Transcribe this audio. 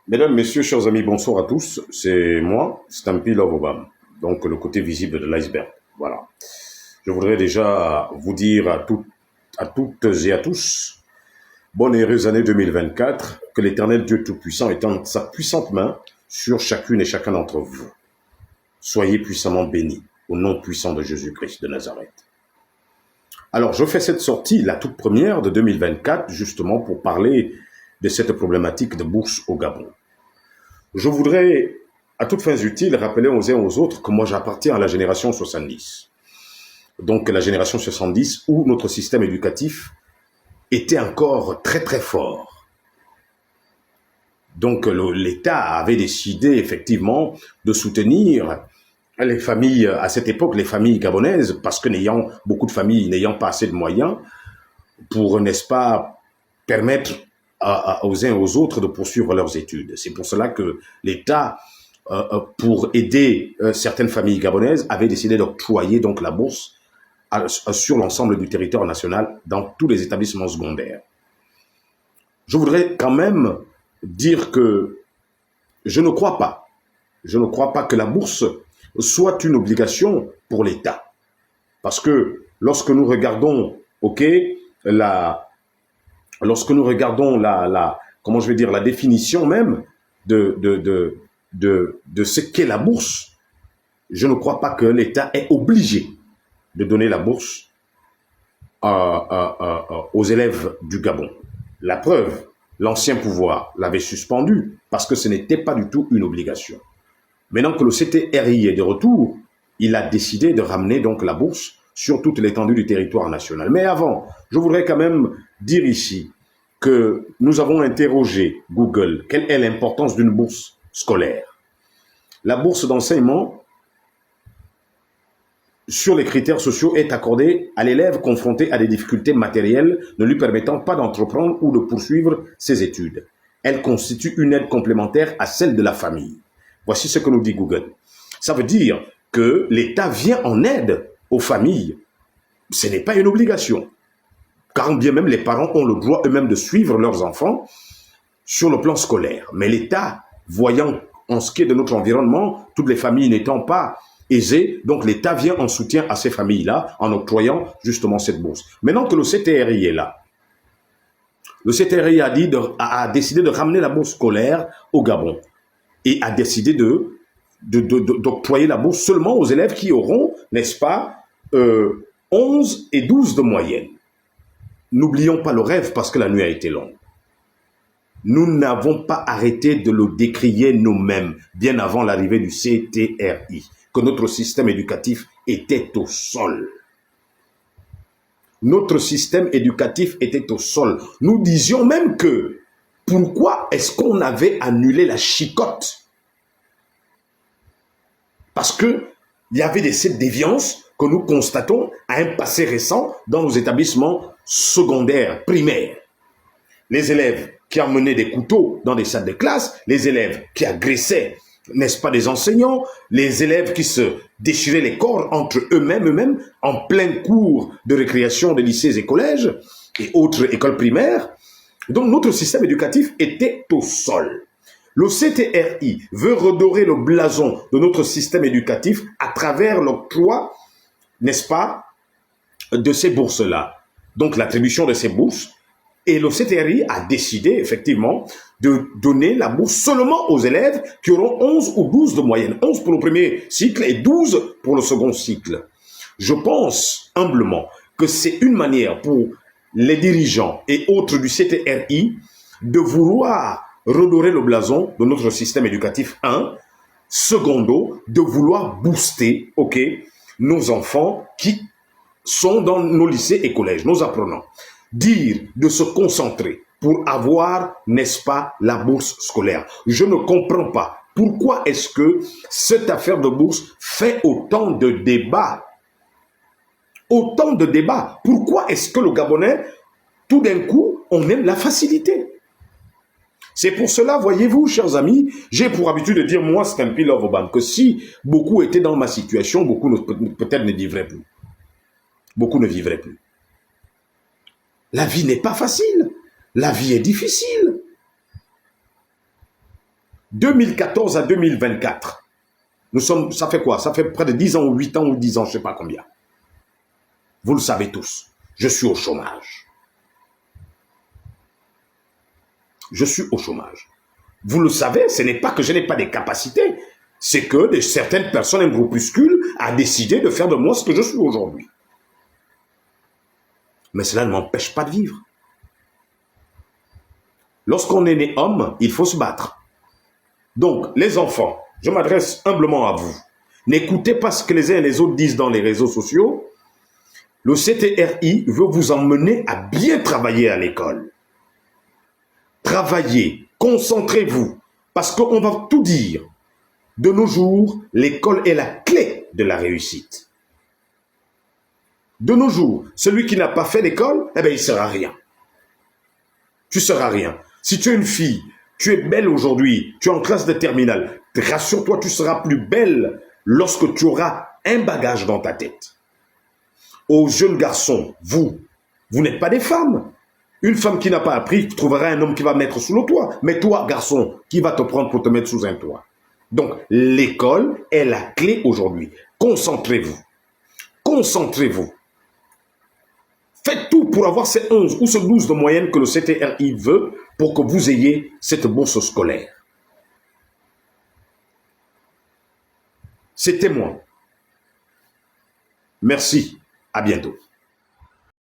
Mesdames, Messieurs, chers amis, bonsoir à tous. C'est moi, Stampy Love Obama. Donc, le côté visible de l'iceberg. Voilà. Je voudrais déjà vous dire à toutes et à tous, bonne et heureuse année 2024, que l'Éternel Dieu Tout-Puissant étende sa puissante main sur chacune et chacun d'entre vous. Soyez puissamment bénis, au nom puissant de Jésus-Christ de Nazareth. Alors, je fais cette sortie, la toute première de 2024, justement pour parler de cette problématique de bourse au Gabon. Je voudrais, à toutes fins utiles, rappeler aux uns aux autres que moi j'appartiens à la génération 70. Donc la génération 70 où notre système éducatif était encore très très fort. Donc l'État avait décidé effectivement de soutenir les familles, à cette époque, les familles gabonaises, parce que beaucoup de familles n'ayant pas assez de moyens pour, n'est-ce pas, permettre aux uns et aux autres de poursuivre leurs études. C'est pour cela que l'État, pour aider certaines familles gabonaises, avait décidé d'octroyer donc la bourse sur l'ensemble du territoire national dans tous les établissements secondaires. Je voudrais quand même dire que je ne crois pas que la bourse soit une obligation pour l'État. Parce que lorsque nous regardons, comment je vais dire, la définition même de ce qu'est la bourse, je ne crois pas que l'État est obligé de donner la bourse aux élèves du Gabon. La preuve, l'ancien pouvoir l'avait suspendu parce que ce n'était pas du tout une obligation. Maintenant que le CTRI est de retour, il a décidé de ramener donc la bourse sur toute l'étendue du territoire national. Mais avant, je voudrais quand même dire ici que nous avons interrogé Google. Quelle est l'importance d'une bourse scolaire? La bourse d'enseignement sur les critères sociaux est accordée à l'élève confronté à des difficultés matérielles ne lui permettant pas d'entreprendre ou de poursuivre ses études. Elle constitue une aide complémentaire à celle de la famille. Voici ce que nous dit Google. Ça veut dire que l'État vient en aide aux familles. Ce n'est pas une obligation. Car bien même les parents ont le droit eux-mêmes de suivre leurs enfants sur le plan scolaire. Mais l'État, voyant en ce qui est de notre environnement, toutes les familles n'étant pas aisées, donc l'État vient en soutien à ces familles-là en octroyant justement cette bourse. Maintenant que le CTRI est là, le CTRI a décidé de ramener la bourse scolaire au Gabon et a décidé d'octroyer la bourse seulement aux élèves qui auront, n'est-ce pas, 11 et 12 de moyenne. N'oublions pas le rêve parce que la nuit a été longue. Nous n'avons pas arrêté de le décrier nous-mêmes, bien avant l'arrivée du CTRI, que notre système éducatif était au sol. Notre système éducatif était au sol. Nous disions même que, pourquoi est-ce qu'on avait annulé la chicotte? Parce qu'il y avait cette déviance que nous constatons à un passé récent dans nos établissements secondaires, primaires. Les élèves qui emmenaient des couteaux dans des salles de classe, les élèves qui agressaient, n'est-ce pas, des enseignants, les élèves qui se déchiraient les corps entre eux-mêmes en plein cours de récréation des lycées et collèges et autres écoles primaires. Donc notre système éducatif était au sol. Le CTRI veut redorer le blason de notre système éducatif à travers l'octroi, n'est-ce pas, de ces bourses-là. Donc l'attribution de ces bourses. Et le CTRI a décidé effectivement de donner la bourse seulement aux élèves qui auront 11 ou 12 de moyenne. 11 pour le premier cycle et 12 pour le second cycle. Je pense humblement que c'est une manière pour les dirigeants et autres du CTRI de vouloir redorer le blason de notre système éducatif, secondo, de vouloir booster, nos enfants qui sont dans nos lycées et collèges, nos apprenants. Dire de se concentrer pour avoir, n'est-ce pas, la bourse scolaire. Je ne comprends pas. Pourquoi est-ce que cette affaire de bourse fait autant de débats? Autant de débats. Pourquoi est-ce que le Gabonais, tout d'un coup, on aime la facilité? C'est pour cela, voyez-vous, chers amis, j'ai pour habitude de dire, moi, Stampy Love Obama, que si beaucoup étaient dans ma situation, beaucoup peut-être ne vivraient plus. Beaucoup ne vivraient plus. La vie n'est pas facile. La vie est difficile. 2014 à 2024. Ça fait quoi? Ça fait près de 10 ans ou 8 ans ou 10 ans, je ne sais pas combien. Vous le savez tous, je suis au chômage. Je suis au chômage. Vous le savez, ce n'est pas que je n'ai pas des capacités, c'est que certaines personnes, un groupuscule, a décidé de faire de moi ce que je suis aujourd'hui. Mais cela ne m'empêche pas de vivre. Lorsqu'on est né homme, il faut se battre. Donc, les enfants, je m'adresse humblement à vous. N'écoutez pas ce que les uns et les autres disent dans les réseaux sociaux. Le CTRI veut vous emmener à bien travailler à l'école. Travaillez, concentrez-vous, parce qu'on va tout dire. De nos jours, l'école est la clé de la réussite. De nos jours, celui qui n'a pas fait l'école, eh bien, il ne sera rien. Tu ne seras rien. Si tu es une fille, tu es belle aujourd'hui, tu es en classe de terminale, rassure-toi, tu seras plus belle lorsque tu auras un bagage dans ta tête. Aux jeunes garçons, vous n'êtes pas des femmes. Une femme qui n'a pas appris trouvera un homme qui va mettre sous le toit. Mais toi, garçon, qui va te prendre pour te mettre sous un toit? Donc, l'école est la clé aujourd'hui. Concentrez-vous. Concentrez-vous. Faites tout pour avoir ces 11 ou ces 12 de moyenne que le CTRI veut pour que vous ayez cette bourse scolaire. C'était moi. Merci. À bientôt.